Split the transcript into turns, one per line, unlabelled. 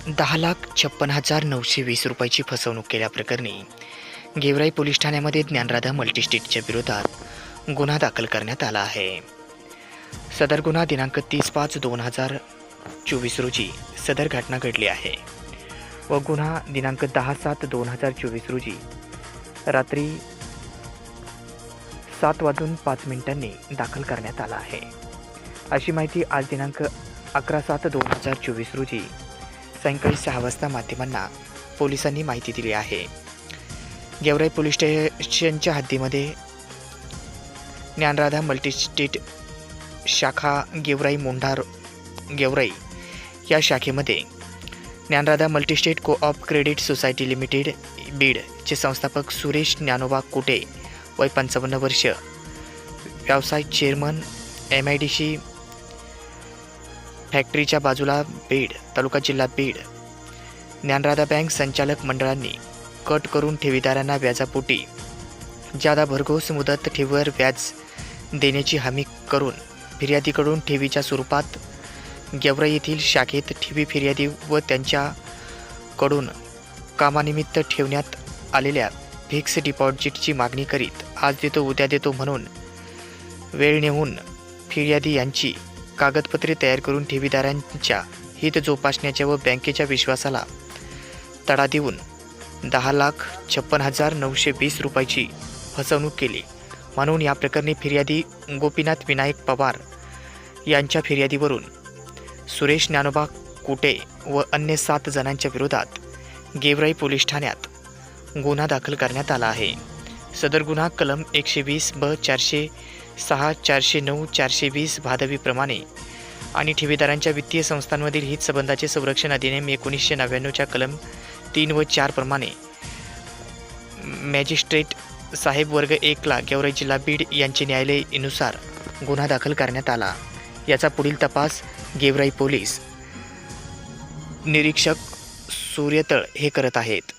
10,56,920 रुपयाची फसवणूक केल्याप्रकरणी गेवराई पोलीस ठाण्यामध्ये ज्ञानराधा मल्टीस्टेटच्या विरोधात गुन्हा दाखल करण्यात आला आहे। सदर गुन्हा दिनांक 30/5/2024 रोजी सदर घटना घडली आहे व गुन्हा दिनांक 10/7/2024 रोजी रात्री 7:05 दाखल करण्यात आला आहे। अशी माहिती आज दिनांक 11/7/2024 रोजी सायंकाळी 6 वाजता माध्यमांना पोलिसांनी माहिती दिली आहे। गेवराई पोलीस स्टेशनच्या हद्दीमध्ये ज्ञानराधा मल्टीस्टेट शाखा गेवराई मोंढार गेवराई या शाखेमध्ये Dnyanradha multistate co-op credit society limited बीडचे संस्थापक सुरेश ज्ञानोबा कुटे वय 55 वर्ष, व्यवसाय चेअरमन, MIDC फॅक्टरीच्या बाजूला बीड, तालुका जिल्हा बीड। ज्ञानराधा बँक संचालक मंडळांनी कट करून ठेवीदारांना व्याजापोटी ज्यादा भरघोस मुदत ठेवीवर व्याज देण्याची हमी करून फिर्यादीकडून ठेवीच्या स्वरूपात गेवराई येथील शाखेत ठेवी फिर्यादी व त्यांच्याकडून कामानिमित्त ठेवण्यात आलेल्या फिक्स डिपॉझिटची मागणी करीत आज देतो उद्या देतो म्हणून वेळ नेऊन फिर्यादी यांची कागदपत्रे तयार करून ठेवीदारांच्या हित जोपासण्याच्या व बँकेच्या विश्वासाला तडा देऊन 10,56,920 रुपयाची फसवणूक केली म्हणून या प्रकरणी फिर्यादी गोपीनाथ विनायक पवार यांच्या फिर्यादीवरून सुरेश ज्ञानोबा कुटे व अन्य 7 जणांच्या विरोधात गेवराई पोलीस ठाण्यात गुन्हा दाखल करण्यात आला आहे। सदर गुन्हा कलम 120(ब), 406, 409, 420 भादवी प्रमाणे आणि ठेवीदारांच्या वित्तीय संस्थांमधील हितसंबंधाचे संरक्षण अधिनियम 1999च्या कलम 3 व 4 प्रमाणे मॅजिस्ट्रेट साहेब वर्ग 1 ला गेवराई जिल्हा बीड यांचे न्यायालयानुसार गुन्हा दाखल करण्यात आला। याचा पुढील तपास गेवराई पोलीस निरीक्षक सूर्यतळ हे करत आहेत।